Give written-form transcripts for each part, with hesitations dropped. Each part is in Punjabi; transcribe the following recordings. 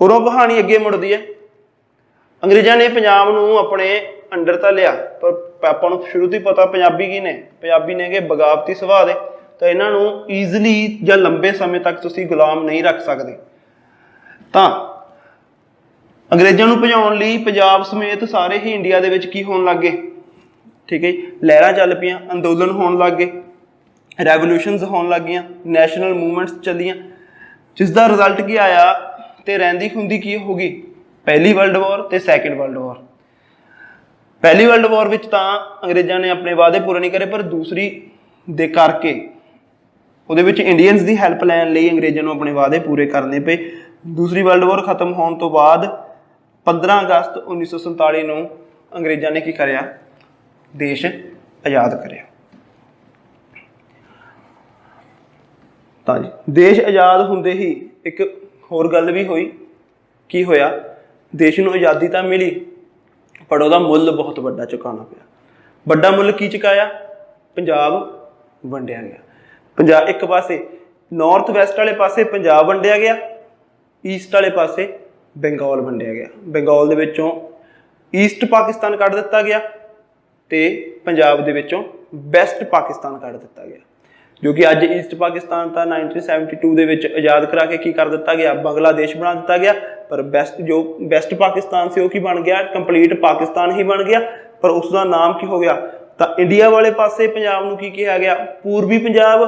उरों कहानी अगे मुड़दी है। अंग्रेज़ों ने पंजाब नूं अपने अंडर तो लिया, पर आपां नूं शुरू तो ही पता पंजाबी की ने, पंजाबी ने कि बगावती सुभाਅ दे, तो इन्हां नूं ईजली या लंबे समय तक तुसीं गुलाम नहीं रख सकते। तो अंग्रेज़ों नूं भजाउण लई पंजाब समेत सारे ही इंडिया दे विच की होण लग गए, ठीक है, लहरां चल पईआं, अंदोलन होण लग गए, रैवोल्यूशनस होण लग गईआं, नैशनल मूवमेंट्स चलियां, जिसका रिजल्ट की आया तो रहिंदी खुंदी की हो गई पहली वर्ल्ड वॉर तो सैकेंड वर्ल्ड वॉर। पहली वर्ल्ड वॉर विच तां अंग्रेज़ों ने अपने वादे पूरे नहीं करे, पर दूसरी दे करके उहदे विच इंडियंस की हैल्प लैण लई अंग्रेज़ों नूं अपने वादे पूरे करने पे। दूसरी वर्ल्ड वॉर खत्म होने तो बाद 15 अगस्त 1947 नूं अंग्रेज़ों ने की करिया, देश आज़ाद करिया। तो देश आज़ाद होंदे ही एक होर गल भी हुई, की होया, देश नूं आज़ादी तो मिली पर उहदा मुल बहुत वड्डा चुकाना पिया। वड्डा मुल की चुकाया? पंजाब वंडिया गया। पंजाब एक पासे नॉर्थ वैसट वाले पासे पंजाब वंडिया गया, ईस्ट वाले पासे बंगाल वंडिया गया। बंगाल दे विचों ईस्ट पाकिस्तान कढ़ दिता गया ते पंजाब दे विचों वैसट पाकिस्तान कढ़ दिता गया, जो कि अज ईस्ट पाकिस्तान था 1972 दे विच आज़ाद करा के की कर दिता गया, बांग्लादेश बना दिता गया। पर वैसट पाकिस्तान से वो की बन गया, कंप्लीट पाकिस्तान ही बन गया, पर उसका नाम की हो गया। तो इंडिया वाले पासे पंजाब नूं की कहा गया? पूर्वी पंजाब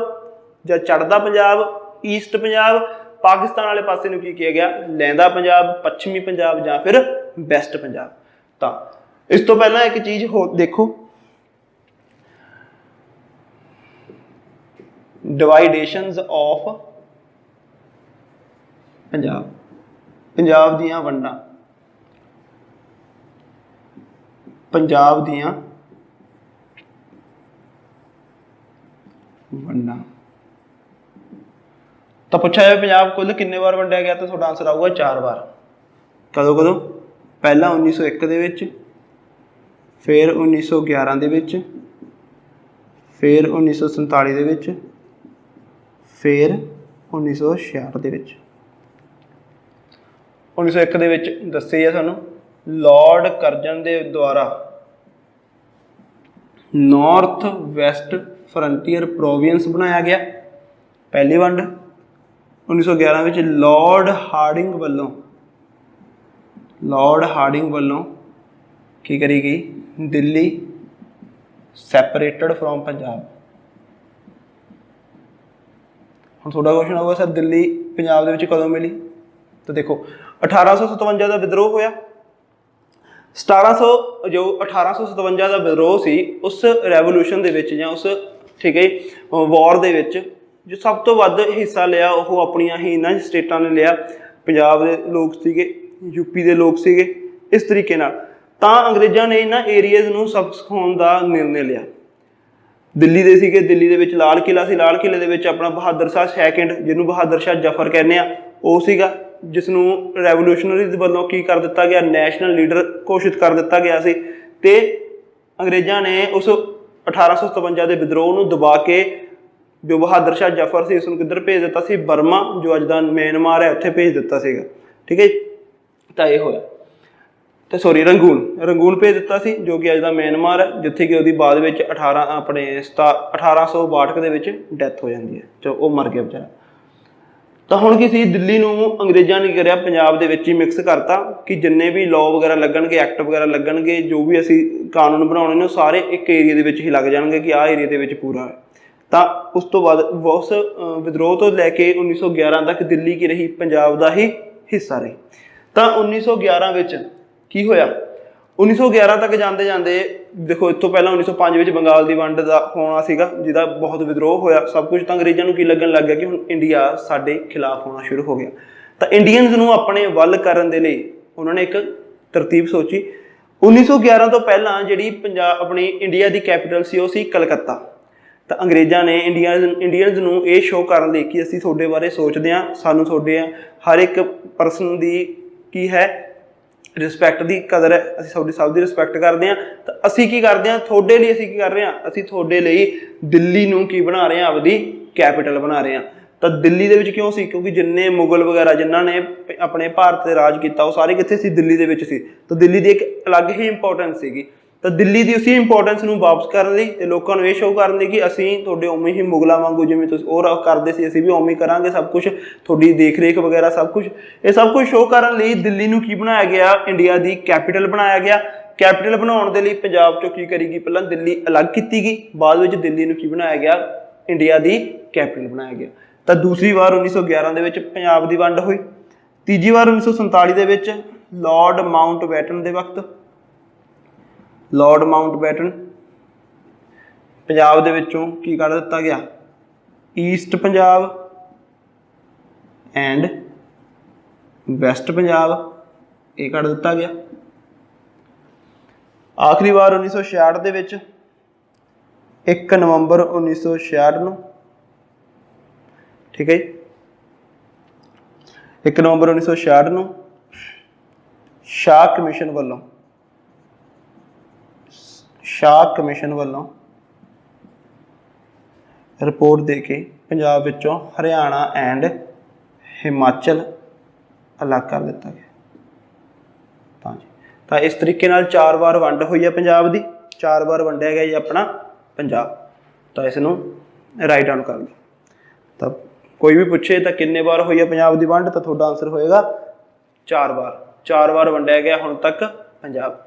या चढ़दा पंजाब, ईस्ट पंजाब। पाकिस्तान वाले पासे नूं की कहा गया? लैंदा पंजाब, पश्चिमी पंजाब या फिर वैसट पंजाब। तो इस तो पहला एक चीज़ हो देखो, डिवाइडेशनस ऑफ पंजाब, पंजाब दियां वंडां, पंजाब दियां वंडां। तो पूछा जाए पंजाब कुल किन्ने बार वंडिया गया, तो थोड़ा आंसर आऊगा 4 बार। कदों कदों? पहला 1901 दे विच, फिर 1911 दे विच, फिर 1947 दे विच, फिर 1966 दे विच। 1901 दे विच दस्से है सानू लॉर्ड करजन दे द्वारा नॉर्थ वैसट फ्रंटियर प्रोविंस बनाया गया, पहली वंड। 1911 विच लॉर्ड हार्डिंग वालों की करी गई? दिल्ली सैपरेटेड फ्रॉम पंजाब। हम थोड़ा क्वेश्चन होगा सर दिल्ली पंजाब दे विच कदों मिली? तो देखो 1857 का विद्रोह होया, 1857 का विद्रोह सी, उस रैवोल्यूशन दे विच या उस ठीक है वॉर दे विच जो सब तो वध हिस्सा लिया वो अपनियां ही इन्हां स्टेटां ने लिया। पंजाब दे लोग सीगे, यूपी दे लोग सीगे, इस तरीके नाल तां अंग्रेज़ां ने इन्हां एरियाज़ नूं सब सिखाउण दा निर्णय लिया। दिल्ली दे सीगे, दिल्ली दे विच लाल किला सी, लाल किले दे विच अपना बहादुर शाह सैकेंड, जिन्होंने बहादुर शाह जफर कहने वो सीगा, जिसनूं रैवोल्यूशनरीज वालों की कर दिता गया, नैशनल लीडर घोषित कर दिता गया सी। ते अंग्रेज़ां ने उस 1857 के विद्रोह नूं दबा के जो बहादुर शाह जफर से उसनूं किधर भेज दिता सी? बर्मा, जो अज दा म्यांमार है, उत्थे भेज दिता सीगा, ठीक है। तो यह होया, तो सॉरी रंगून भेज दिता सी, जो कि अज दा म्यांमार है, जिथे कि उहदी बाद विच 1862 के विच डैथ हो जाती है, जो वो मर गया बेचारा। तो हुण की सी दिल्ली नूं अंग्रेज़ां ने करिया पंजाब दे विच ही मिक्स करता कि जिन्ने भी लॉ वगैरह लगणगे, एक्ट वगैरह लगणगे, जो भी असीं कानून बनाउणे ने सारे एक एरिया दे विच ही लग जाणगे कि आह एरिया दे विच पूरा है। तो उस तो बाद उस विद्रोह तो लैके 1911 तक दिल्ली की रही पंजाब का ही हिस्सा रही। तो 1911 विच की होया? 1911 तक जाते जाते देखो, इस तो पहला 1905 में बंगाल की वंड का होना सीगा, जिहदा बहुत विद्रोह होया सब कुछ। तो अंग्रेज़ों की लगन लग गया कि हुण इंडिया साडे खिलाफ होना शुरू हो गया। तो इंडियंस नूं अपने वल करन दे लई उन्होंने एक तरतीब सोची। 1911 तो पहला जिहड़ी पंजाब अपनी इंडिया की कैपिटल सी वो सी कलकत्ता। तो अंग्रेज़ों ने इंडियंस नूं ये शो करन लई कि असीं तुहाडे बारे सोचदे हां, सानूं तुहाडे हर एक परसन की की है रिस्पैक्ट की कदर है, असीं तुहाडी सब की रिस्पैक्ट करते हैं। तो असीं की करते हैं तुहाडे लई, असीं की कर रहे हैं, असीं तुहाडे लई दिल्ली नूं की बना रहे हैं, आपदी कैपिटल बना रहे हैं। ਤਾਂ ਦਿੱਲੀ ਦੇ ਵਿੱਚ ਕਿਉਂ ਸੀ? ਕਿਉਂਕਿ ਜਿੰਨੇ ਮੁਗਲ ਵਗੈਰਾ ਜਿਨ੍ਹਾਂ ਨੇ ਆਪਣੇ ਭਾਰਤ ਤੇ ਰਾਜ ਕੀਤਾ ਉਹ ਸਾਰੇ ਕਿੱਥੇ ਸੀ? ਦਿੱਲੀ ਦੇ ਵਿੱਚ ਸੀ। ਤਾਂ ਦਿੱਲੀ ਦੀ ਇੱਕ ਅਲੱਗ ਹੀ ਇੰਪੋਰਟੈਂਸ ਸੀਗੀ। ਤਾਂ ਦਿੱਲੀ ਦੀ ਉਸੇ ਇੰਪੋਰਟੈਂਸ ਨੂੰ ਵਾਪਸ ਕਰਨ ਲਈ ਤੇ ਲੋਕਾਂ ਨੂੰ ਇਹ ਸ਼ੋਅ ਕਰਨ ਲਈ ਕਿ ਅਸੀਂ ਤੁਹਾਡੇ ਉਵੇਂ ਹੀ ਮੁਗਲਾਂ ਵਾਂਗੂ ਜਿਵੇਂ ਤੁਸੀਂ ਉਹ ਕਰਦੇ ਸੀ ਅਸੀਂ ਵੀ ਉਵੇਂ ਹੀ ਕਰਾਂਗੇ, ਸਭ ਕੁਝ ਤੁਹਾਡੀ ਦੇਖ ਰੇਖ ਵਗੈਰਾ ਸਭ ਕੁਝ, ਇਹ ਸਭ ਕੁਝ ਸ਼ੋਅ ਕਰਨ ਲਈ ਦਿੱਲੀ ਨੂੰ ਕੀ ਬਣਾਇਆ ਗਿਆ? ਇੰਡੀਆ ਦੀ ਕੈਪੀਟਲ ਬਣਾਇਆ ਗਿਆ। ਕੈਪੀਟਲ ਬਣਾਉਣ ਦੇ ਲਈ ਪੰਜਾਬ ਚੋਂ ਕੀ ਕਰੀ ਗਈ? ਪਹਿਲਾਂ ਦਿੱਲੀ ਅਲੱਗ ਕੀਤੀ ਗਈ, ਬਾਅਦ ਵਿੱਚ ਦਿੱਲੀ ਨੂੰ ਕੀ ਬਣਾਇਆ ਗਿਆ? ਇੰਡੀਆ ਦੀ ਕੈਪੀਟਲ ਬਣਾਇਆ ਗਿਆ। ਤਾਂ ਦੂਸਰੀ ਵਾਰ 1911 ਦੇ ਵਿੱਚ ਪੰਜਾਬ ਦੀ ਵੰਡ ਹੋਈ। ਤੀਜੀ ਵਾਰ 1947 ਦੇ ਵਿੱਚ ਲਾਰਡ ਮਾਊਂਟਬੈਟਨ ਦੇ ਵਕਤ ਲਾਰਡ ਮਾਊਂਟਬੈਟਨ ਪੰਜਾਬ ਦੇ ਵਿੱਚੋਂ ਕੀ ਕੱਢ ਦਿੱਤਾ ਗਿਆ? East Punjab and West Punjab, ਇਹ ਕੱਢ ਦਿੱਤਾ ਗਿਆ। ਆਖਰੀ ਵਾਰ 1966 ਦੇ ਵਿੱਚ 1 ਨਵੰਬਰ 1966 ਨੂੰ, ਠੀਕ ਹੈ ਜੀ, 1 ਨਵੰਬਰ 1966 ਨੂੰ ਸ਼ਾਹ ਕਮਿਸ਼ਨ ਵੱਲੋਂ ਰਿਪੋਰਟ ਦੇ ਕੇ ਪੰਜਾਬ ਵਿੱਚੋਂ ਹਰਿਆਣਾ ਐਂਡ ਹਿਮਾਚਲ ਅਲੱਗ ਕਰ ਦਿੱਤਾ ਗਿਆ। ਤਾਂ ਇਸ ਤਰੀਕੇ ਨਾਲ 4 ਵਾਰ ਵੰਡ ਹੋਈ ਹੈ ਪੰਜਾਬ ਦੀ, 4 ਵਾਰ ਵੰਡਿਆ ਗਿਆ ਜੀ ਆਪਣਾ ਪੰਜਾਬ। ਤਾਂ ਇਸ ਨੂੰ ਰਾਈਟ ਡਾਊਨ ਕਰ ਲਓ। ਤਾਂ ਕੋਈ ਵੀ ਪੁੱਛੇ ਤਾਂ ਕਿੰਨੇ ਵਾਰ ਹੋਈ ਹੈ ਪੰਜਾਬ ਦੀ ਵੰਡ, ਤਾਂ ਤੁਹਾਡਾ ਆਨਸਰ ਹੋਏਗਾ 4 ਵਾਰ। 4 ਵਾਰ ਵੰਡਿਆ ਗਿਆ ਹੁਣ ਤੱਕ ਪੰਜਾਬ।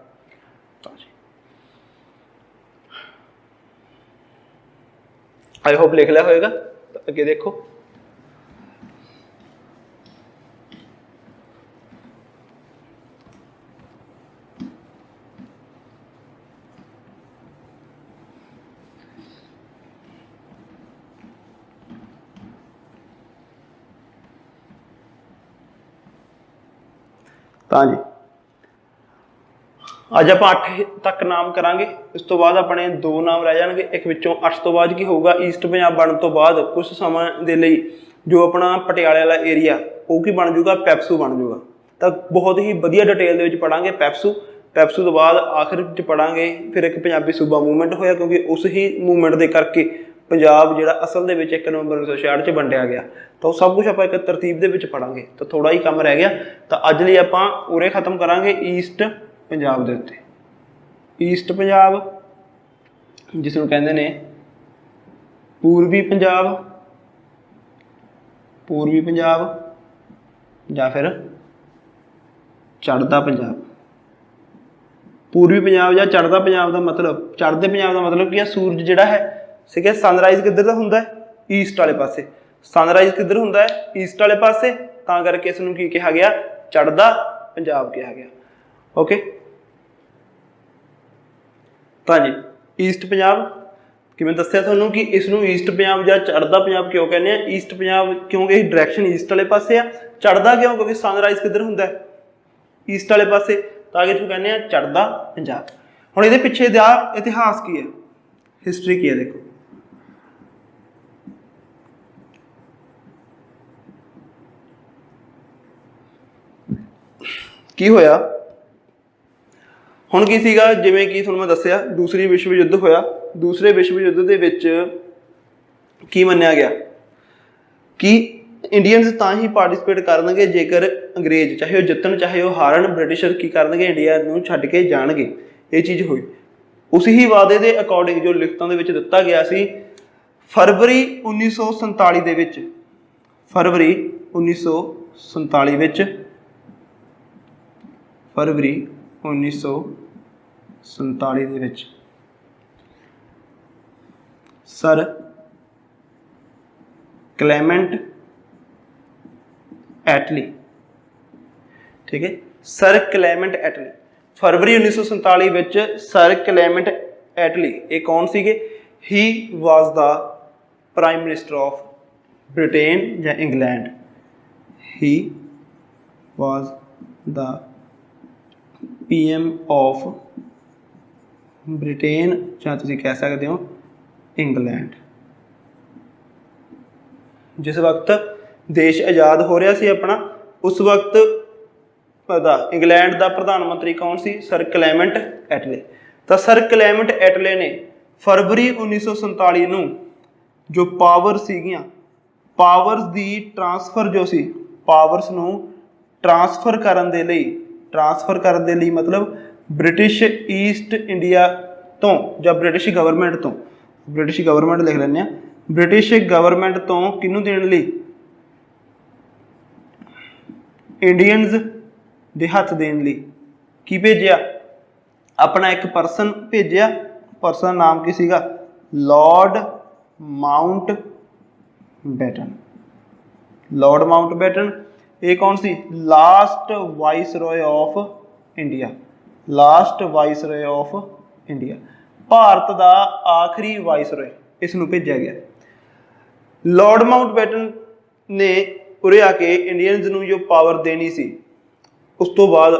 ਆਈ ਹੋਪ ਲਿਖ ਲਿਆ ਹੋਏਗਾ। ਤਾਂ ਅੱਗੇ ਦੇਖੋ, ਤਾਂ ਜੀ ਅੱਜ ਆਪਾਂ 8 ਤੱਕ ਨਾਮ ਕਰਾਂਗੇ। ਇਸ ਤੋਂ ਬਾਅਦ ਆਪਣੇ 2 ਨਾਮ ਰਹਿ ਜਾਣਗੇ। ਇੱਕ ਵਿੱਚੋਂ 8 ਤੋਂ ਬਾਅਦ ਕੀ ਹੋਊਗਾ? ਈਸਟ ਪੰਜਾਬ ਬਣਨ ਤੋਂ ਬਾਅਦ ਕੁਝ ਸਮਾਂ ਦੇ ਲਈ ਜੋ ਆਪਣਾ ਪਟਿਆਲੇ ਵਾਲਾ ਏਰੀਆ ਉਹ ਕੀ ਬਣ ਜਾਊਗਾ? ਪੈਪਸੂ ਬਣ ਜਾਊਗਾ। ਤਾਂ ਬਹੁਤ ਹੀ ਵਧੀਆ ਡਿਟੇਲ ਦੇ ਵਿੱਚ ਪੜਾਂਗੇ ਪੈਪਸੂ ਤੋਂ ਬਾਅਦ ਆਖਿਰ ਵਿੱਚ ਪੜਾਂਗੇ ਫਿਰ ਇੱਕ ਪੰਜਾਬੀ ਸੂਬਾ ਮੂਵਮੈਂਟ ਹੋਇਆ, ਕਿਉਂਕਿ ਉਸ ਹੀ ਮੂਵਮੈਂਟ ਦੇ ਕਰਕੇ ਪੰਜਾਬ ਜਿਹੜਾ ਅਸਲ ਦੇ ਵਿੱਚ 1 ਨਵੰਬਰ 1966 'ਚ ਵੰਡਿਆ ਗਿਆ। ਤਾਂ ਉਹ ਸਭ ਕੁਝ ਆਪਾਂ ਇੱਕ ਤਰਤੀਬ ਦੇ ਵਿੱਚ ਪੜਾਂਗੇ। ਤਾਂ ਥੋੜਾ ਹੀ ਕੰਮ ਰਹਿ ਗਿਆ। ਤਾਂ ਅੱਜ ਲਈ ਆਪਾਂ ਉਰੇ ਖਤਮ ਕਰਾਂਗੇ ਈਸਟ ਪੰਜਾਬ ਦੇ ਉੱਤੇ। ਈਸਟ ਪੰਜਾਬ ਜਿਸ ਨੂੰ ਕਹਿੰਦੇ ਨੇ ਪੂਰਬੀ ਪੰਜਾਬ ਜਾਂ ਫਿਰ ਚੜ੍ਹਦਾ ਪੰਜਾਬ। ਪੂਰਬੀ ਪੰਜਾਬ ਜਾਂ ਚੜ੍ਹਦਾ ਪੰਜਾਬ ਦਾ ਮਤਲਬ, ਚੜ੍ਹਦੇ ਪੰਜਾਬ ਦਾ ਮਤਲਬ ਕੀ ਹੈ? ਸੂਰਜ ਜਿਹੜਾ ਹੈ ਠੀਕ ਹੈ, ਸਨਰਾਈਜ਼ ਕਿੱਧਰ ਦਾ ਹੁੰਦਾ ਹੈ? ਈਸਟ ਵਾਲੇ ਪਾਸੇ। ਸਨਰਾਈਜ਼ ਕਿੱਧਰ ਹੁੰਦਾ ਹੈ? ਈਸਟ ਵਾਲੇ ਪਾਸੇ। ਤਾਂ ਕਰਕੇ ਇਸ ਨੂੰ ਕੀ ਕਿਹਾ ਗਿਆ? ਚੜ੍ਹਦਾ ਪੰਜਾਬ ਕਿਹਾ ਗਿਆ। ਓਕੇ। ਤਾਂ ਜੀ ਈਸਟ ਪੰਜਾਬ ਕਿਵੇਂ ਦੱਸਿਆ ਤੁਹਾਨੂੰ ਕਿ ਇਸ ਨੂੰ ਈਸਟ ਪੰਜਾਬ ਜਾਂ ਚੜ੍ਹਦਾ ਪੰਜਾਬ ਕਿਉਂ ਕਹਿੰਦੇ ਆ? ਈਸਟ ਪੰਜਾਬ ਕਿਉਂਕਿ ਇਹ ਡਾਇਰੈਕਸ਼ਨ ਈਸਟ ਵਾਲੇ ਪਾਸੇ ਆ। ਚੜ੍ਹਦਾ ਕਿਉਂ? ਕਿਉਂਕਿ ਸਨਰਾਈਜ਼ ਕਿੱਧਰ ਹੁੰਦਾ ਹੈ? ਈਸਟ ਵਾਲੇ ਪਾਸੇ। ਤਾਂ ਕਿ ਤੁਹਾਨੂੰ ਕਹਿੰਦੇ ਆ ਚੜ੍ਹਦਾ ਪੰਜਾਬ। ਹੁਣ ਇਹਦੇ ਪਿੱਛੇ ਦਾ ਇਤਿਹਾਸ ਕੀ ਹੈ? ਹਿਸਟਰੀ ਕੀ ਹੈ? ਦੇਖੋ, ਕੀ ਹੋਇਆ? ਹੁਣ ਕੀ ਸੀਗਾ? ਜਿਵੇਂ ਕਿ ਤੁਹਾਨੂੰ ਮੈਂ ਦੱਸਿਆ ਦੂਸਰੀ ਵਿਸ਼ਵ ਯੁੱਧ ਹੋਇਆ। ਦੂਸਰੇ ਵਿਸ਼ਵ ਯੁੱਧ ਦੇ ਵਿੱਚ ਕੀ ਮੰਨਿਆ ਗਿਆ ਕਿ ਇੰਡੀਅਨਸ ਤਾਂ ਹੀ ਪਾਰਟੀਸਪੇਟ ਕਰਨਗੇ ਜੇਕਰ ਅੰਗਰੇਜ਼ ਚਾਹੇ ਉਹ ਜਿੱਤਣ ਚਾਹੇ ਉਹ ਹਾਰਨ, ਬ੍ਰਿਟਿਸ਼ਰ ਕੀ ਕਰਨਗੇ? ਇੰਡੀਆ ਨੂੰ ਛੱਡ ਕੇ ਜਾਣਗੇ। ਇਹ ਚੀਜ਼ ਹੋਈ। ਉਸੇ ਹੀ ਵਾਅਦੇ ਦੇ ਅਕੋਰਡਿੰਗ ਜੋ ਲਿਖਤਾਂ ਦੇ ਵਿੱਚ ਦਿੱਤਾ ਗਿਆ ਸੀ, ਫਰਵਰੀ 1947 ਦੇ ਵਿੱਚ, ਫਰਵਰੀ 1947 ਵਿੱਚ, ਫਰਵਰੀ 1947 ਦੇ ਵਿੱਚ ਸਰ ਕਲੇਮੈਂਟ ਐਟਲੀ, ਠੀਕ ਹੈ, ਸਰ ਕਲੇਮੈਂਟ ਐਟਲੀ, ਫਰਵਰੀ 1947 ਵਿੱਚ ਸਰ ਕਲੇਮੈਂਟ ਐਟਲੀ ਇਹ ਕੌਣ ਸੀਗੇ? ਹੀ ਵਾਜ਼ ਦਾ ਪ੍ਰਾਈਮ ਮਿਨਿਸਟਰ ਆਫ ਬ੍ਰਿਟੇਨ ਜਾਂ England. He was the PM of Britain ਜਾਂ ਤੁਸੀਂ ਕਹਿ ਸਕਦੇ ਹੋ ਇੰਗਲੈਂਡ। ਜਿਸ ਵਕਤ ਦੇਸ਼ ਆਜ਼ਾਦ ਹੋ ਰਿਹਾ ਸੀ ਆਪਣਾ, ਉਸ ਵਕਤ ਦਾ ਇੰਗਲੈਂਡ ਦਾ ਪ੍ਰਧਾਨ ਮੰਤਰੀ ਕੌਣ ਸੀ? Sir claimant ਐਟਲੇ। ਤਾਂ ਸਰ ਕਲੇਮੈਂਟ ਐਟਲੇ ਨੇ ਫਰਵਰੀ 1947 ਨੂੰ ਜੋ ਪਾਵਰ ਸੀਗੀਆਂ ਪਾਵਰਸ ਦੀ ਟ੍ਰਾਂਸਫਰ ਜੋ ਸੀ, ਪਾਵਰਸ ਨੂੰ ਟ੍ਰਾਂਸਫਰ ਕਰਨ ਦੇ ਲਈ ਮਤਲਬ ਬ੍ਰਿਟਿਸ਼ ਈਸਟ ਇੰਡੀਆ ਤੋਂ ਜਾਂ ਬ੍ਰਿਟਿਸ਼ ਗਵਰਨਮੈਂਟ ਲਿਖ ਲੈਂਦੇ ਹਾਂ, ਬ੍ਰਿਟਿਸ਼ ਗਵਰਨਮੈਂਟ ਤੋਂ ਕਿਹਨੂੰ ਦੇਣ ਲਈ, ਇੰਡੀਅਨਸ ਦੇ ਹੱਥ ਦੇਣ ਲਈ ਕੀ ਭੇਜਿਆ, ਆਪਣਾ ਇੱਕ ਪਰਸਨ ਭੇਜਿਆ। ਪਰਸਨ ਦਾ ਨਾਮ ਕੀ ਸੀਗਾ, Lord Mountbatten. Lord Mountbatten ਇਹ ਕੌਣ ਸੀ, last viceroy of India, last viceroy of India, Bharat ਦਾ ਆਖਰੀ ਵਾਇਸਰੋਏ, ਇਸ ਨੂੰ ਭੇਜਿਆ ਗਿਆ। ਲਾਰਡ ਮਾਊਂਟ ਬੈਟਨ ਨੇ ਉਰੇ ਆ ਕੇ ਇੰਡੀਅਨਸ ਨੂੰ ਜੋ ਪਾਵਰ ਦੇਣੀ ਸੀ, ਉਸ ਤੋਂ ਬਾਅਦ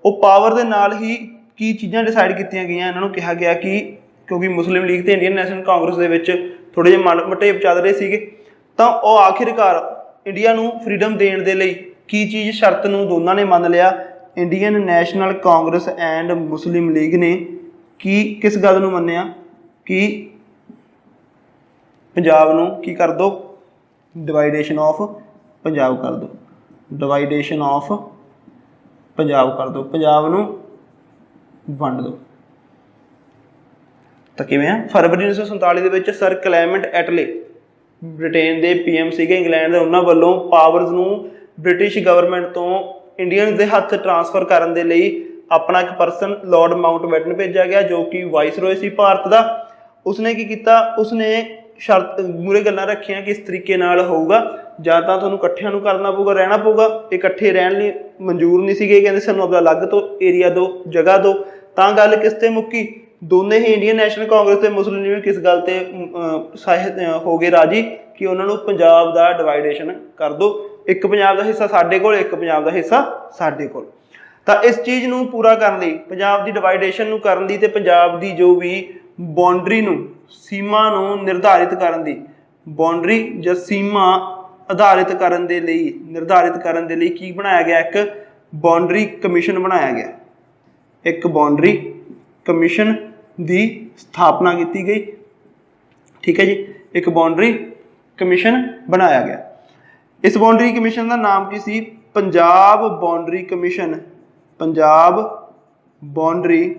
ਉਹ ਪਾਵਰ ਦੇ ਨਾਲ ਹੀ ਕੀ ਚੀਜ਼ਾਂ ਡਿਸਾਈਡ ਕੀਤੀਆਂ ਗਈਆਂ। ਇਹਨਾਂ ਨੂੰ ਕਿਹਾ ਗਿਆ ਕਿ ਕਿਉਂਕਿ ਮੁਸਲਿਮ ਲੀਗ ਤੇ ਇੰਡੀਅਨ ਨੈਸ਼ਨਲ ਕਾਂਗਰਸ ਦੇ ਵਿੱਚ ਥੋੜ੍ਹੇ ਜਿਹੇ ਮਟੇਵ ਚੱਲ ਰਹੇ ਸੀਗੇ, ਤਾਂ ਉਹ ਆਖਿਰਕਾਰ ਇੰਡੀਆ ਨੂੰ ਫਰੀਡਮ ਦੇਣ ਦੇ ਲਈ ਕੀ ਚੀਜ਼ ਸ਼ਰਤ ਨੂੰ ਦੋਨਾਂ ਨੇ ਮੰਨ ਲਿਆ, Indian national Congress and Muslim League ਨੇ ਕਿਸ ਗੱਲ ਨੂੰ ਮੰਨਿਆ ਕਿ ਪੰਜਾਬ ਨੂੰ ਕੀ ਕਰ ਦਿਓ, ਡਿਵਾਈਡੇਸ਼ਨ ਆਫ ਪੰਜਾਬ ਕਰ ਦਿਓ, ਡਿਵਾਈਡੇਸ਼ਨ ਆਫ ਪੰਜਾਬ ਕਰ ਦਿਓ, ਪੰਜਾਬ ਨੂੰ ਵੰਡ ਦਿਓ। ਤਾਂ ਕਿਵੇਂ ਆ, ਫਰਵਰੀ 1947 ਦੇ ਵਿੱਚ ਸਰ ਕਲੈਮੈਂਟ ਐਟਲੇ ਬ੍ਰਿਟੇਨ ਦੇ PM ਸੀਗੇ, ਇੰਗਲੈਂਡ ਦੇ, ਉਹਨਾਂ ਵੱਲੋਂ ਪਾਵਰਸ ਨੂੰ ਬ੍ਰਿਟਿਸ਼ ਗਵਰਨਮੈਂਟ ਤੋਂ ਇੰਡੀਅਨਸ ਦੇ ਹੱਥ ਟ੍ਰਾਂਸਫਰ ਕਰਨ ਦੇ ਲਈ ਆਪਣਾ ਇੱਕ ਪਰਸਨ ਲਾਰਡ ਮਾਊਂਟ ਬੈਟਨ ਭੇਜਿਆ ਗਿਆ, ਜੋ ਕਿ ਵਾਇਸਰੋਏ ਸੀ ਭਾਰਤ ਦਾ। ਉਸਨੇ ਕੀ ਕੀਤਾ, ਉਸਨੇ ਸ਼ਰਤ ਮੂਹਰੇ ਗੱਲਾਂ ਰੱਖੀਆਂ ਕਿ ਇਸ ਤਰੀਕੇ ਨਾਲ ਹੋਊਗਾ, ਜਾਂ ਤਾਂ ਤੁਹਾਨੂੰ ਇਕੱਠਿਆਂ ਨੂੰ ਕਰਨਾ ਪਊਗਾ, ਰਹਿਣਾ ਪਊਗਾ। ਇਕੱਠੇ ਰਹਿਣ ਲਈ ਮਨਜ਼ੂਰ ਨਹੀਂ ਸੀਗੇ, ਕਹਿੰਦੇ ਸਾਨੂੰ ਆਪਣਾ ਅਲੱਗ ਤੋਂ ਏਰੀਆ ਦਿਓ, ਜਗ੍ਹਾ ਦਿਓ। ਤਾਂ ਗੱਲ ਕਿਸ ਤੇ ਮੁੱਕੀ, ਦੋਨੇ ਹੀ ਇੰਡੀਅਨ ਨੈਸ਼ਨਲ ਕਾਂਗਰਸ ਤੇ ਮੁਸਲਿਮ ਲੀਗ ਕਿਸ ਗੱਲ ਤੇ ਹੋ ਗਏ ਰਾਜੀ ਕਿ ਉਹਨਾਂ ਨੂੰ ਪੰਜਾਬ ਦਾ ਡਿਵਾਈਡੇਸ਼ਨ ਕਰ ਦਿਓ, ਇੱਕ ਪੰਜਾਬ ਦਾ ਹਿੱਸਾ ਸਾਡੇ ਕੋਲ, ਇੱਕ ਪੰਜਾਬ ਦਾ ਹਿੱਸਾ ਸਾਡੇ ਕੋਲ। ਤਾਂ ਇਸ ਚੀਜ਼ ਨੂੰ ਪੂਰਾ ਕਰਨ ਲਈ, ਪੰਜਾਬ ਦੀ ਡਿਵਾਈਡੇਸ਼ਨ ਨੂੰ ਕਰਨ ਲਈ ਤੇ ਪੰਜਾਬ ਦੀ ਜੋ ਵੀ ਬਾਉਂਡਰੀ ਨੂੰ, ਸੀਮਾ ਨੂੰ ਨਿਰਧਾਰਿਤ ਕਰਨ ਦੀ, ਬਾਉਂਡਰੀ ਜਾਂ ਸੀਮਾ ਨਿਰਧਾਰਿਤ ਕਰਨ ਦੇ ਲਈ ਕੀ ਬਣਾਇਆ ਗਿਆ, ਇੱਕ ਬਾਉਂਡਰੀ ਕਮਿਸ਼ਨ ਬਣਾਇਆ ਗਿਆ। ਇੱਕ ਬਾਉਂਡਰੀ ਕਮਿਸ਼ਨ ਦੀ ਸਥਾਪਨਾ ਕੀਤੀ ਗਈ, ਠੀਕ ਹੈ ਜੀ, ਇੱਕ ਬਾਉਂਡਰੀ ਕਮਿਸ਼ਨ ਬਣਾਇਆ ਗਿਆ। ਇਸ ਬਾਉਂਡਰੀ ਕਮਿਸ਼ਨ ਦਾ ਨਾਮ ਕੀ ਸੀ, Punjab Boundary Commission, Punjab Boundary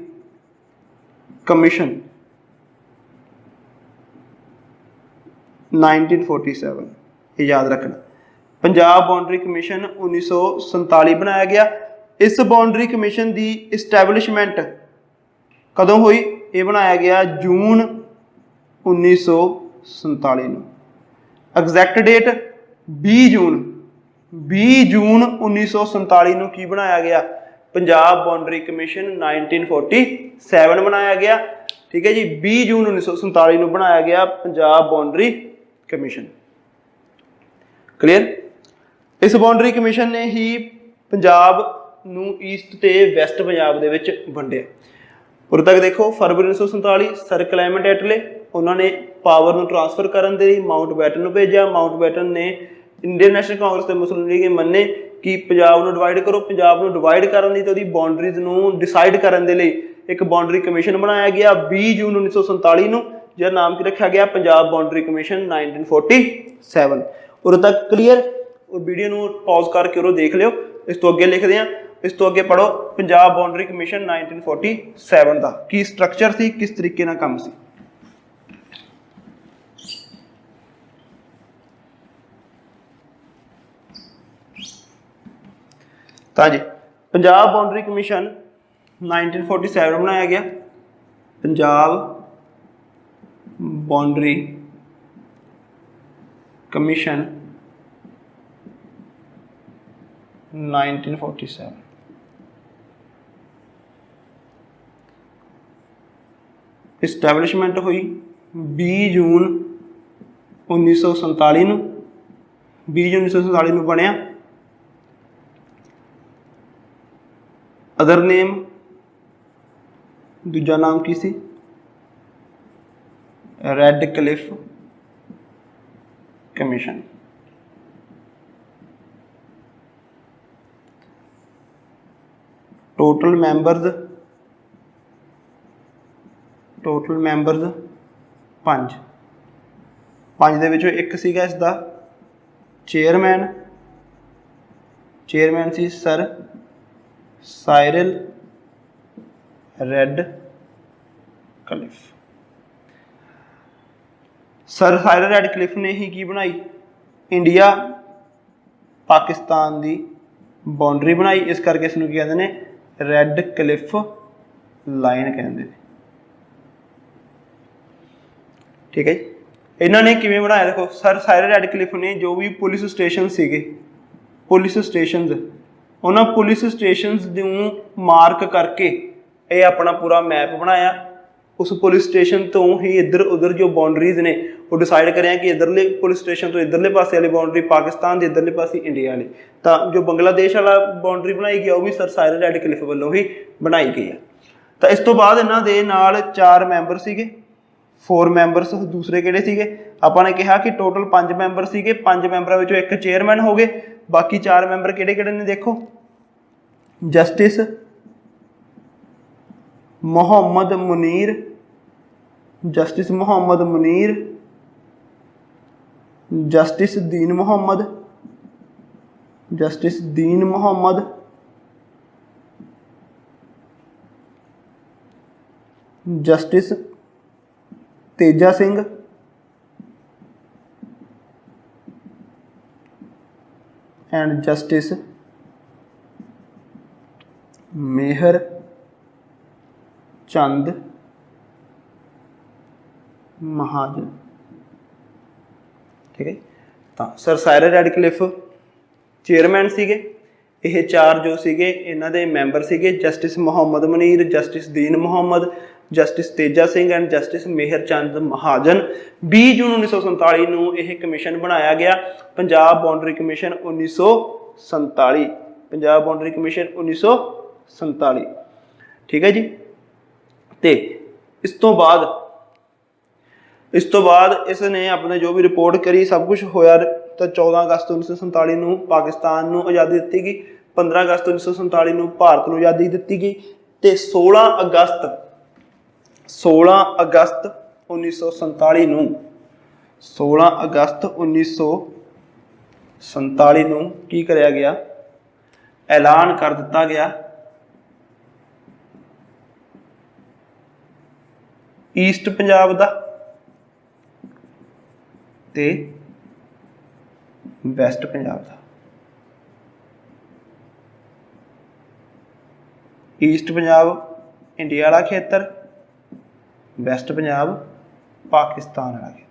Commission 1947, ਇਹ ਯਾਦ ਰੱਖਣਾ। ਪੰਜਾਬ ਬਾਉਂਡਰੀ ਕਮਿਸ਼ਨ 1947 ਬਣਾਇਆ ਗਿਆ। ਇਸ ਬਾਉਂਡਰੀ ਕਮਿਸ਼ਨ ਦੀ ਇਸਟੈਬਲਿਸ਼ਮੈਂਟ ਕਦੋਂ ਹੋਈ, ਇਹ ਬਣਾਇਆ ਗਿਆ ਜੂਨ 1947 ਨੂੰ। ਐਗਜ਼ੈਕਟ ਡੇਟ 20 ਜੂਨ 1947 ਨੂੰ ਕੀ ਬਣਾਇਆ ਗਿਆ, ਪੰਜਾਬ ਬਾਉਂਡਰੀ ਕਮਿਸ਼ਨ 1947 ਬਣਾਇਆ ਗਿਆ, ਠੀਕ ਹੈ ਜੀ। 20 ਜੂਨ 1947 ਨੂੰ ਬਣਾਇਆ ਗਿਆ ਪੰਜਾਬ ਬਾਉਂਡਰੀ ਕਮਿਸ਼ਨ। ਕਲੀਅਰ। ਇਸ ਬਾਉਂਡਰੀ ਕਮਿਸ਼ਨ ਨੇ ਹੀ ਪੰਜਾਬ ਨੂੰ ਈਸਟ ਤੇ ਵੈਸਟ ਪੰਜਾਬ ਦੇ ਵਿੱਚ ਵੰਡਿਆ। ਉਰੇ ਤੱਕ ਦੇਖੋ, ਫਰਵਰੀ 1947 ਸਰ ਕਲੈਮੈਂਟ ਐਟਲੇ, ਉਹਨਾਂ ਨੇ ਪਾਵਰ ਨੂੰ ਟ੍ਰਾਂਸਫਰ ਕਰਨ ਦੇ ਲਈ ਮਾਊਂਟ ਬੈਟਨ ਨੂੰ ਭੇਜਿਆ। ਮਾਊਂਟ ਬੈਟਨ ਨੇ ਇੰਡੀਅਨ ਨੈਸ਼ਨਲ ਕਾਂਗਰਸ ਤੇ ਮੁਸਲਿਮ ਲੀਗ ਮੰਨੇ ਕਿ ਪੰਜਾਬ ਨੂੰ ਡਿਵਾਈਡ ਕਰੋ। ਪੰਜਾਬ ਨੂੰ ਡਿਵਾਈਡ ਕਰਨ ਲਈ ਤੇ ਉਹਦੀ ਬਾਉਂਡਰੀਜ਼ ਨੂੰ ਡਿਸਾਈਡ ਕਰਨ ਦੇ ਲਈ ਇੱਕ ਬਾਉਂਡਰੀ ਕਮਿਸ਼ਨ ਬਣਾਇਆ ਗਿਆ 20 ਜੂਨ 1947 ਨੂੰ, ਜਿਹਦਾ ਨਾਮ ਕੀ ਰੱਖਿਆ ਗਿਆ, ਪੰਜਾਬ ਬਾਉਂਡਰੀ ਕਮਿਸ਼ਨ 1947। ਉਰੇ ਤੱਕ ਕਲੀਅਰ। ਉਹ ਵੀਡੀਓ ਨੂੰ ਪੌਜ਼ ਕਰਕੇ ਉਹ ਦੇਖ ਲਿਓ। ਇਸ ਤੋਂ ਅੱਗੇ ਲਿਖਦੇ ਹਾਂ, ਇਸ ਤੋਂ ਅੱਗੇ ਪੜ੍ਹੋ ਪੰਜਾਬ ਬਾਉਂਡਰੀ ਕਮਿਸ਼ਨ 1947 ਦਾ ਕੀ ਸਟਰਕਚਰ ਸੀ, ਕਿਸ ਤਰੀਕੇ ਨਾਲ ਕੰਮ ਸੀ। ਤਾਂ ਜੀ ਪੰਜਾਬ ਬਾਉਂਡਰੀ ਕਮਿਸ਼ਨ 1947 ਬਣਾਇਆ ਗਿਆ। Punjab Boundary Commission 1947। ਇਸਟੈਬਲਿਸ਼ਮੈਂਟ ਹੋਈ 20 ਜੂਨ 1947 ਨੂੰ। 20 ਜੂਨ 1947 ਨੂੰ ਬਣਿਆ। ਅਦਰ ਨੇਮ, ਦੂਜਾ ਨਾਮ ਕੀ ਸੀ, Radcliffe Commission. Total members 5 ਦੇ ਵਿੱਚੋਂ ਇੱਕ ਸੀਗਾ ਇਸ ਦਾ ਚੇਅਰਮੈਨ ਸੀ Sir Cyril Radcliffe. Sir Cyril Radcliffe ਨੇ ਹੀ ਕੀ ਬਣਾਈ, ਇੰਡੀਆ ਪਾਕਿਸਤਾਨ ਦੀ ਬਾਉਂਡਰੀ ਬਣਾਈ, ਇਸ ਕਰਕੇ ਇਸ ਨੂੰ ਕੀ ਕਹਿੰਦੇ ਨੇ, ਰੈਡਕਲਿਫ ਲਾਈਨ ਕਹਿੰਦੇ ਨੇ। ਠੀਕ ਹੈ ਜੀ। ਇਹਨਾਂ ਨੇ ਕਿਵੇਂ ਬਣਾਇਆ, ਦੇਖੋ ਸਰ ਸਾਇਰਲ ਰੈਡਕਲਿਫ ਨੇ ਜੋ ਵੀ ਪੁਲਿਸ ਸਟੇਸ਼ਨ ਸੀਗੇ, ਪੁਲਿਸ ਸਟੇਸ਼ਨਸ, ਉਹਨਾਂ ਪੁਲਿਸ ਸਟੇਸ਼ਨਸ ਨੂੰ ਮਾਰਕ ਕਰਕੇ ਇਹ ਆਪਣਾ ਪੂਰਾ ਮੈਪ ਬਣਾਇਆ। ਉਸ ਪੁਲਿਸ ਸਟੇਸ਼ਨ ਤੋਂ ਹੀ ਇੱਧਰ ਉੱਧਰ ਜੋ ਬਾਉਂਡਰੀਜ਼ ਨੇ ਉਹ ਡਿਸਾਈਡ ਕਰਿਆ ਕਿ ਇੱਧਰਲੇ ਪੁਲਿਸ ਸਟੇਸ਼ਨ ਤੋਂ ਇੱਧਰਲੇ ਪਾਸੇ ਵਾਲੀ ਬਾਉਂਡਰੀ ਪਾਕਿਸਤਾਨ ਦੇ, ਇੱਧਰਲੇ ਪਾਸੇ ਇੰਡੀਆ ਵਾਲੀ। ਤਾਂ ਜੋ ਬੰਗਲਾਦੇਸ਼ ਵਾਲਾ ਬਾਉਂਡਰੀ ਬਣਾਈ ਗਈ ਉਹ ਵੀ ਸਰ ਸਾਇਰਲ ਰੈਡਕਲਿਫ ਵੱਲੋਂ ਹੀ ਬਣਾਈ ਗਈ ਹੈ। ਤਾਂ ਇਸ ਤੋਂ ਬਾਅਦ ਇਹਨਾਂ ਦੇ ਨਾਲ 4 ਮੈਂਬਰ ਸੀਗੇ, 4 ਮੈਂਬਰਸ। ਦੂਸਰੇ ਕਿਹੜੇ ਸੀਗੇ, ਆਪਾਂ ਨੇ ਕਿਹਾ ਕਿ ਟੋਟਲ 5 ਮੈਂਬਰ ਸੀਗੇ, 5 ਮੈਂਬਰਾਂ ਵਿੱਚੋਂ ਇੱਕ ਚੇਅਰਮੈਨ ਹੋ ਗਏ, ਬਾਕੀ 4 ਮੈਂਬਰ ਕਿਹੜੇ ਕਿਹੜੇ ਨੇ ਦੇਖੋ, Justice Muhammad Munir, Justice Muhammad Munir, Justice Din Muhammad, Justice Din Muhammad, Justice Teja Singh, and Justice Mehr Chand Mahajan. ਠੀਕ ਹੈ। ਤਾਂ ਸਰ ਸਾਇਰਲ ਰੈਡਕਲਿਫ ਚੇਅਰਮੈਨ ਸੀਗੇ। ਇਹ 4 ਜੋ ਸੀਗੇ ਇਹਨਾਂ ਦੇ ਮੈਂਬਰ ਸੀਗੇ, justice Muhammad Munir, Justice Din Muhammad, Justice Teja Singh and Justice Mehr Chand Mahajan. 20 ਜੂਨ 1947 ਨੂੰ ਇਹ ਕਮਿਸ਼ਨ ਬਣਾਇਆ ਗਿਆ, Punjab Boundary Commission 1947, Punjab Boundary Commission 1947। ਠੀਕ ਹੈ ਜੀ। ਤੇ ਇਸ ਤੋਂ ਬਾਅਦ ਇਸ ਨੇ ਆਪਣੇ ਜੋ ਵੀ ਰਿਪੋਰਟ ਕਰੀ, ਸਭ ਕੁਝ ਹੋਇਆ। ਤਾਂ 14 ਅਗਸਤ 1947 ਨੂੰ ਪਾਕਿਸਤਾਨ ਨੂੰ ਆਜ਼ਾਦੀ ਦਿੱਤੀ ਗਈ, 15 ਅਗਸਤ 1947 ਨੂੰ ਭਾਰਤ ਨੂੰ ਆਜ਼ਾਦੀ ਦਿੱਤੀ ਗਈ, ਤੇ 16 ਅਗਸਤ 1947 ਨੂੰ 16 ਅਗਸਤ 1947 ਨੂੰ ਕੀ ਕਰਿਆ ਗਿਆ, ਐਲਾਨ ਕਰ ਦਿੱਤਾ ਗਿਆ ਈਸਟ ਪੰਜਾਬ ਦਾ ਤੇ ਵੈਸਟ ਪੰਜਾਬ ਦਾ। ਈਸਟ ਪੰਜਾਬ ਇੰਡੀਆ ਵਾਲਾ ਖੇਤਰ, ਵੈਸਟ ਪੰਜਾਬ ਪਾਕਿਸਤਾਨ ਵਾਲਾ ਖੇਤਰ।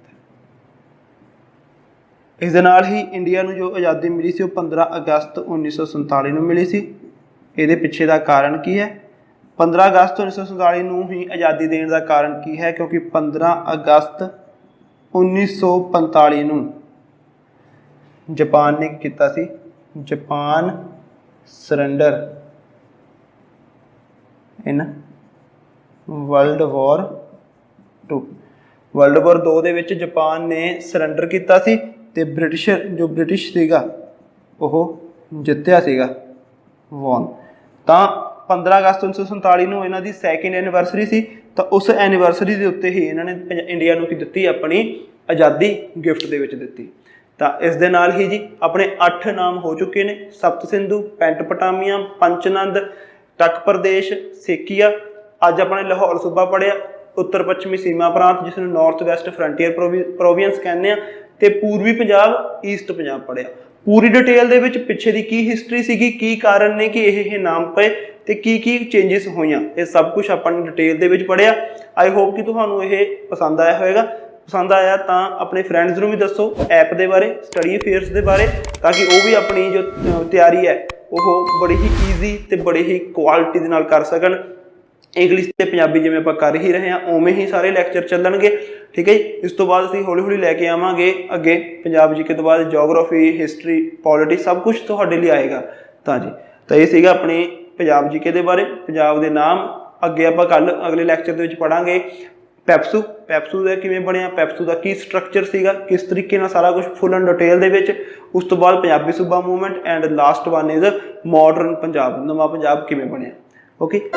ਇਸ ਦੇ ਨਾਲ ਹੀ ਇੰਡੀਆ ਨੂੰ ਜੋ ਆਜ਼ਾਦੀ ਮਿਲੀ ਸੀ ਉਹ 15 ਅਗਸਤ 1947 ਨੂੰ ਮਿਲੀ ਸੀ। ਇਹਦੇ ਪਿੱਛੇ ਦਾ ਕਾਰਨ ਕੀ ਹੈ, 15 ਅਗਸਤ 1947 ਨੂੰ ਹੀ ਆਜ਼ਾਦੀ ਦੇਣ ਦਾ ਕਾਰਨ ਕੀ ਹੈ, ਕਿਉਂਕਿ 15 ਅਗਸਤ 1945 ਨੂੰ ਜਾਪਾਨ ਨੇ ਕੀਤਾ ਸੀ, ਜਾਪਾਨ ਸਰੈਂਡਰ ਇਨ ਵਰਲਡ ਵਾਰ 2। ਵਰਲਡ ਵਾਰ 2 ਦੇ ਵਿੱਚ ਜਾਪਾਨ ਨੇ ਸਰੈਂਡਰ ਕੀਤਾ ਸੀ ਤੇ ਬ੍ਰਿਟਿਸ਼ ਸੀਗਾ ਉਹ ਜਿੱਤਿਆ ਸੀਗਾ, ਵੌਨ। ਤਾਂ 15 ਅਗਸਤ 1947 ਨੂੰ ਇਹਨਾਂ ਦੀ 2nd ਐਨੀਵਰਸਰੀ ਸੀ। ਤਾਂ ਉਸ ਐਨੀਵਰਸਰੀ ਦੇ ਉੱਤੇ ਹੀ ਇਹਨਾਂ ਨੇ ਇੰਡੀਆ ਨੂੰ ਕੀ ਦਿੱਤੀ, ਆਪਣੀ ਆਜ਼ਾਦੀ ਗਿਫਟ ਦੇ ਵਿੱਚ ਦਿੱਤੀ। ਤਾਂ ਇਸ ਦੇ ਨਾਲ ਹੀ ਜੀ ਆਪਣੇ 8 ਨਾਮ ਹੋ ਚੁੱਕੇ ਨੇ, ਸਪਤ ਸਿੰਧੂ, ਪੈਂਟਪਟਾਮੀਆ, ਪੰਚਨੰਦ, ਟੱਕ ਪ੍ਰਦੇਸ਼, ਸੇਕੀਆ। ਅੱਜ ਆਪਣੇ ਲਾਹੌਰ ਸੂਬਾ ਪੜ੍ਹਿਆ, ਉੱਤਰ ਪੱਛਮੀ ਸੀਮਾ ਪ੍ਰਾਂਤ ਜਿਸ ਨੂੰ ਨਾਰਥ ਵੈਸਟ ਫਰੰਟੀਅਰ ਪ੍ਰੋਵਿੰਸ ਕਹਿੰਦੇ ਆ, ਤੇ ਪੂਰਬੀ ਪੰਜਾਬ, ਈਸਟ ਪੰਜਾਬ ਪੜ੍ਹਿਆ। ਪੂਰੀ ਡਿਟੇਲ ਦੇ ਵਿੱਚ ਪਿੱਛੇ ਦੀ ਕੀ ਹਿਸਟਰੀ ਸੀਗੀ, ਕੀ ਕਾਰਨ ਨੇ ਕਿ ਇਹ ਨਾਮ ਪਏ ਤੇ ਕੀ ਕੀ ਚੇਂਜਿਸ ਹੋਈਆਂ, ਇਹ ਸਭ ਕੁਝ ਆਪਾਂ ਨੇ ਡਿਟੇਲ ਦੇ ਵਿੱਚ ਪੜ੍ਹਿਆ। ਆਈ ਹੋਪ ਕਿ ਤੁਹਾਨੂੰ ਇਹ ਪਸੰਦ ਆਇਆ ਹੋਵੇਗਾ। ਪਸੰਦ ਆਇਆ ਤਾਂ ਆਪਣੇ ਫਰੈਂਡਸ ਨੂੰ ਵੀ ਦੱਸੋ ਐਪ ਦੇ ਬਾਰੇ, ਸਟੱਡੀ ਅਫੇਅਰਸ ਦੇ ਬਾਰੇ, ਤਾਂ ਕਿ ਉਹ ਵੀ ਆਪਣੀ ਜੋ ਤਿਆਰੀ ਹੈ ਉਹ ਬੜੀ ਹੀ ਈਜ਼ੀ ਤੇ ਬੜੀ ਹੀ ਕੁਆਲਿਟੀ ਦੇ ਨਾਲ ਕਰ ਸਕਣ। ਇੰਗਲਿਸ਼ ਤੇ ਪੰਜਾਬੀ ਜਿਵੇਂ ਆਪਾਂ ਕਰ ਹੀ ਰਹੇ ਹਾਂ ਉਵੇਂ ਹੀ ਸਾਰੇ ਲੈਕਚਰ ਚੱਲਣਗੇ। ਠੀਕ ਹੈ ਜੀ। ਇਸ ਤੋਂ ਬਾਅਦ ਅਸੀਂ ਹੌਲੀ ਹੌਲੀ ਲੈ ਕੇ ਆਵਾਂਗੇ ਅੱਗੇ ਪੰਜਾਬ ਜੀਕੇ ਤੋਂ ਬਾਅਦ ਜੀਓਗ੍ਰਾਫੀ, ਹਿਸਟਰੀ, ਪੋਲਿਟਿਕਸ, ਸਭ ਕੁਝ ਤੁਹਾਡੇ ਲਈ ਆਏਗਾ। ਤਾਂ ਇਹ ਸੀਗਾ ਆਪਣੇ ਪੰਜਾਬ ਜੀਕੇ ਦੇ ਬਾਰੇ, ਪੰਜਾਬ ਦੇ ਨਾਮ। ਅੱਗੇ ਆਪਾਂ ਅਗਲੇ ਲੈਕਚਰ ਦੇ ਵਿੱਚ ਪੜ੍ਹਾਂਗੇ ਪੈਪਸੂ ਦਾ ਕਿਵੇਂ ਬਣਿਆ, ਪੈਪਸੂ ਦਾ ਕੀ ਸਟਰਕਚਰ ਸੀਗਾ, ਕਿਸ ਤਰੀਕੇ ਨਾਲ ਸਾਰਾ ਕੁਝ ਫੁੱਲ ਐਂਡ ਡਿਟੇਲ ਦੇ ਵਿੱਚ। ਉਸ ਤੋਂ ਬਾਅਦ ਪੰਜਾਬੀ ਸੂਬਾ movement and last one is modern Punjab, ਨਵਾਂ ਪੰਜਾਬ ਕਿਵੇਂ ਬਣਿਆ। ਓਕੇ।